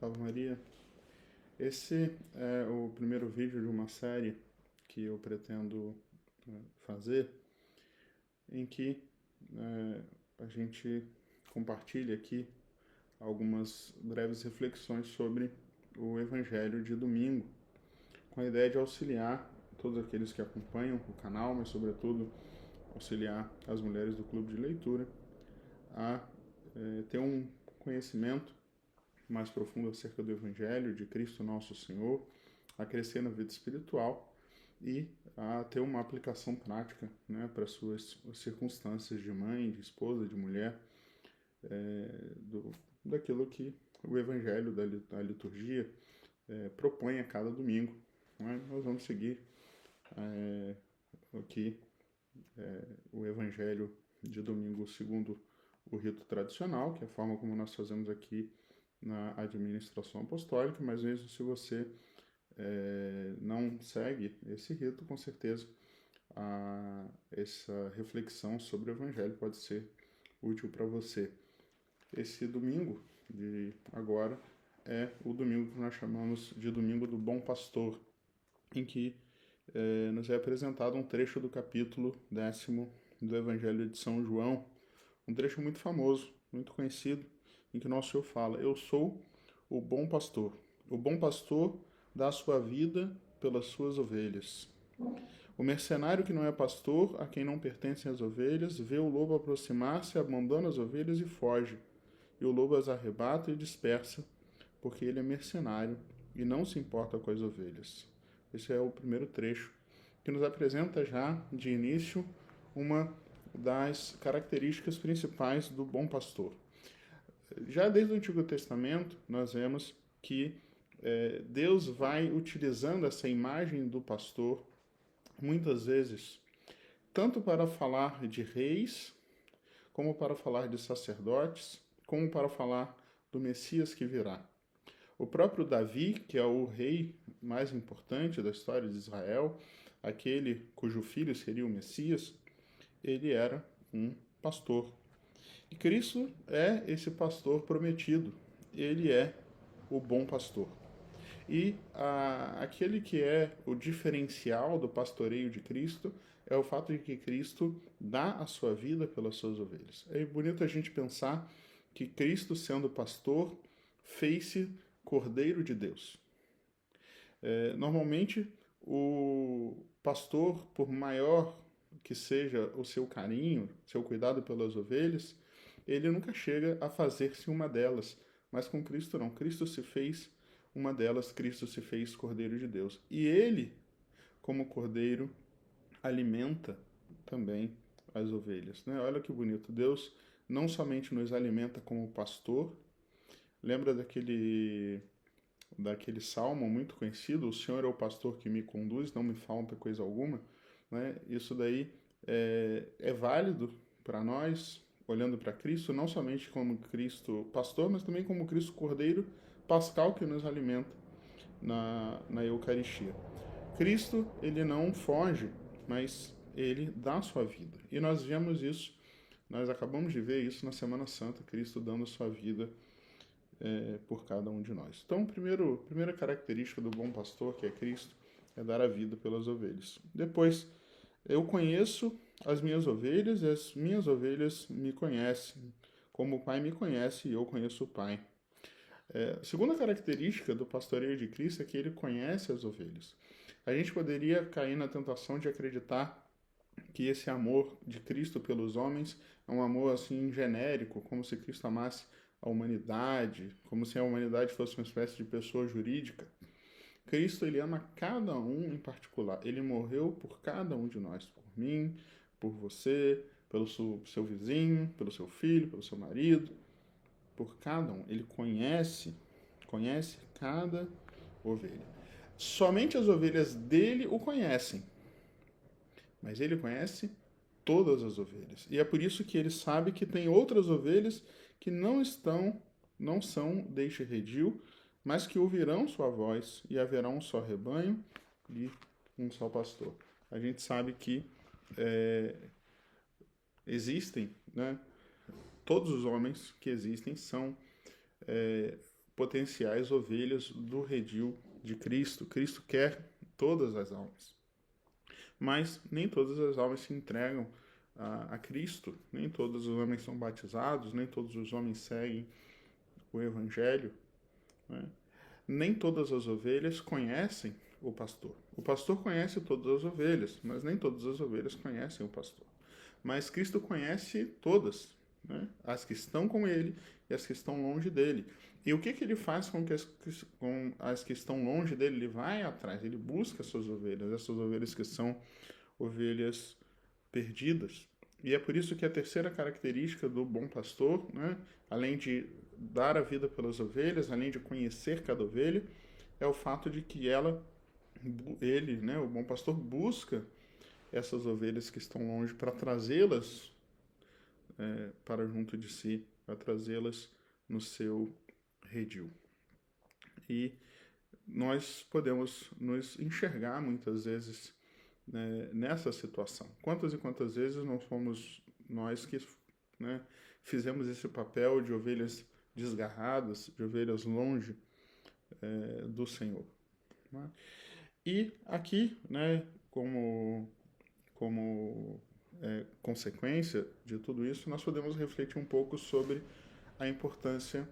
Salve Maria. Esse é o primeiro vídeo de uma série que eu pretendo fazer, em que a gente compartilha aqui algumas breves reflexões sobre o Evangelho de domingo, com a ideia de auxiliar todos aqueles que acompanham o canal, mas sobretudo auxiliar as mulheres do clube de leitura a ter um conhecimento mais profundo acerca do Evangelho de Cristo Nosso Senhor, a crescer na vida espiritual e a ter uma aplicação prática, né, para suas circunstâncias de mãe, de esposa, de mulher, daquilo que o Evangelho da liturgia propõe a cada domingo. Né? Nós vamos seguir aqui o Evangelho de domingo segundo o rito tradicional, que é a forma como nós fazemos aqui na administração apostólica, mas mesmo se você não segue esse rito, com certeza essa reflexão sobre o Evangelho pode ser útil para você. Esse domingo de agora é o domingo que nós chamamos de Domingo do Bom Pastor, em que nos é apresentado um trecho do capítulo 10º do Evangelho de São João, um trecho muito famoso, muito conhecido, em que nosso Senhor fala: eu sou o bom pastor. O bom pastor dá a sua vida pelas suas ovelhas. O mercenário que não é pastor, a quem não pertencem as ovelhas, vê o lobo aproximar-se, abandona as ovelhas e foge. E o lobo as arrebata e dispersa, porque ele é mercenário e não se importa com as ovelhas. Esse é o primeiro trecho, que nos apresenta já, de início, uma das características principais do bom pastor. Já desde o Antigo Testamento, nós vemos que Deus vai utilizando essa imagem do pastor, muitas vezes, tanto para falar de reis, como para falar de sacerdotes, como para falar do Messias que virá. O próprio Davi, que é o rei mais importante da história de Israel, aquele cujo filho seria o Messias, ele era um pastor. E Cristo é esse pastor prometido. Ele é o bom pastor. E aquele que é o diferencial do pastoreio de Cristo é o fato de que Cristo dá a sua vida pelas suas ovelhas. É bonito a gente pensar que Cristo, sendo pastor, fez-se Cordeiro de Deus. Normalmente, o pastor, por maior que seja o seu carinho, seu cuidado pelas ovelhas, ele nunca chega a fazer-se uma delas. Mas com Cristo não. Cristo se fez uma delas, Cristo se fez Cordeiro de Deus. E ele, como Cordeiro, alimenta também as ovelhas. Né? Olha que bonito. Deus não somente nos alimenta como pastor. Lembra daquele salmo muito conhecido? O Senhor é o pastor que me conduz, não me falta coisa alguma. Né? Isso daí é válido para nós, olhando para Cristo, não somente como Cristo pastor, mas também como Cristo Cordeiro pascal que nos alimenta na Eucaristia. Cristo, ele não foge, mas ele dá a sua vida. E nós vemos isso, nós acabamos de ver isso na Semana Santa, Cristo dando a sua vida por cada um de nós. Então, primeira característica do bom pastor, que é Cristo, é dar a vida pelas ovelhas. Depois, eu conheço as minhas ovelhas e as minhas ovelhas me conhecem, como o Pai me conhece e eu conheço o Pai. A segunda característica do pastoreio de Cristo é que ele conhece as ovelhas. A gente poderia cair na tentação de acreditar que esse amor de Cristo pelos homens é um amor assim genérico, como se Cristo amasse a humanidade, como se a humanidade fosse uma espécie de pessoa jurídica. Cristo, ele ama cada um em particular. Ele morreu por cada um de nós, por mim, por você, pelo seu vizinho, pelo seu filho, pelo seu marido, por cada um. Ele conhece cada ovelha. Somente as ovelhas dele o conhecem, mas ele conhece todas as ovelhas. E é por isso que ele sabe que tem outras ovelhas que não são deste redil, mas que ouvirão sua voz, e haverá um só rebanho e um só pastor. A gente sabe que existem, né, todos os homens que existem são potenciais ovelhas do redil de Cristo. Cristo quer todas as almas. Mas nem todas as almas se entregam a Cristo, nem todos os homens são batizados, nem todos os homens seguem o Evangelho, né? Nem todas as ovelhas conhecem o pastor. O pastor conhece todas as ovelhas, mas nem todas as ovelhas conhecem o pastor. Mas Cristo conhece todas, né? As que estão com ele e as que estão longe dele. E o que ele faz com as que estão longe dele? Ele vai atrás, ele busca essas ovelhas que são ovelhas perdidas. E é por isso que a terceira característica do bom pastor, né, além de dar a vida pelas ovelhas, além de conhecer cada ovelha, é o fato de que ele, né, o bom pastor, busca essas ovelhas que estão longe para trazê-las para junto de si, para trazê-las no seu redil. E nós podemos nos enxergar muitas vezes, né, nessa situação. Quantas e quantas vezes não fomos nós que, né, fizemos esse papel de ovelhas desgarradas, de ovelhas longe do Senhor, né? E aqui, né, como consequência de tudo isso, nós podemos refletir um pouco sobre a importância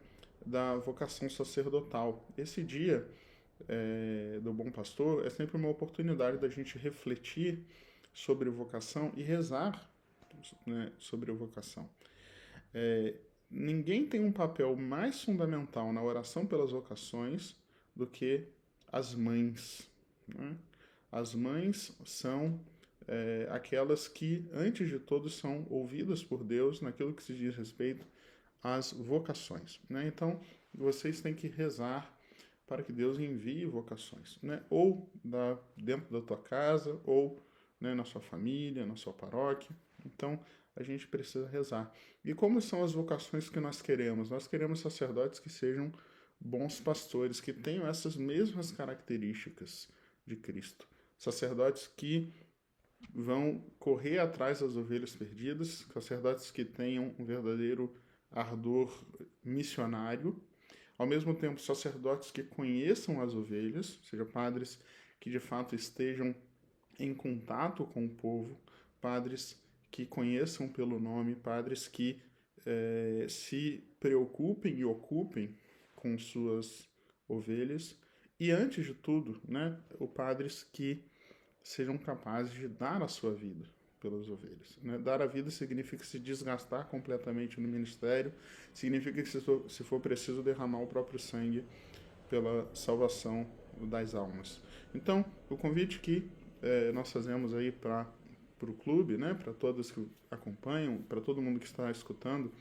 da vocação sacerdotal. Esse dia do Bom Pastor é sempre uma oportunidade da gente refletir sobre vocação e rezar, né, sobre a vocação. Ninguém tem um papel mais fundamental na oração pelas vocações do que as mães, né? As mães são aquelas que, antes de tudo, são ouvidas por Deus naquilo que se diz respeito às vocações, né? Então, vocês têm que rezar para que Deus envie vocações, né? Ou dentro da tua casa, ou, né, na sua família, na sua paróquia. Então, a gente precisa rezar. E como são as vocações que nós queremos? Nós queremos sacerdotes que sejam bons pastores, que tenham essas mesmas características de Cristo. Sacerdotes que vão correr atrás das ovelhas perdidas, sacerdotes que tenham um verdadeiro ardor missionário, ao mesmo tempo sacerdotes que conheçam as ovelhas, ou seja, padres que de fato estejam em contato com o povo, padres que conheçam pelo nome, padres que se preocupem e ocupem com suas ovelhas, e antes de tudo, né, padres que sejam capazes de dar a sua vida pelas ovelhas, né? Dar a vida significa se desgastar completamente no ministério, significa que se for preciso derramar o próprio sangue pela salvação das almas. Então, o convite que nós fazemos aí para o clube, né, para todos que acompanham, para todo mundo que está escutando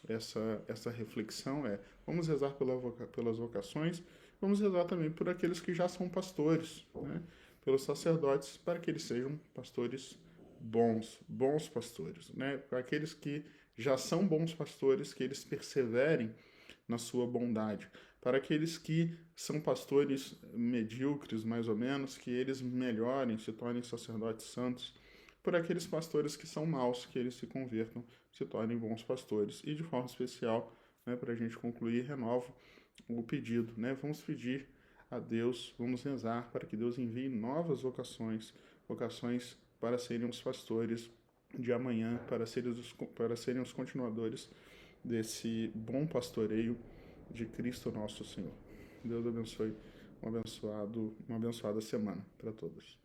essa reflexão vamos rezar pelas vocações, vamos rezar também por aqueles que já são pastores, né, pelos sacerdotes, para que eles sejam pastores bons pastores, né, para aqueles que já são bons pastores, que eles perseverem na sua bondade, para aqueles que são pastores medíocres, mais ou menos, que eles melhorem, se tornem sacerdotes santos, por aqueles pastores que são maus, que eles se convertam, se tornem bons pastores. E de forma especial, né, para a gente concluir, renovo o pedido, né? Vamos pedir a Deus, vamos rezar para que Deus envie novas vocações para serem os pastores de amanhã, para serem os continuadores desse bom pastoreio de Cristo nosso Senhor. Deus abençoe uma abençoada semana para todos.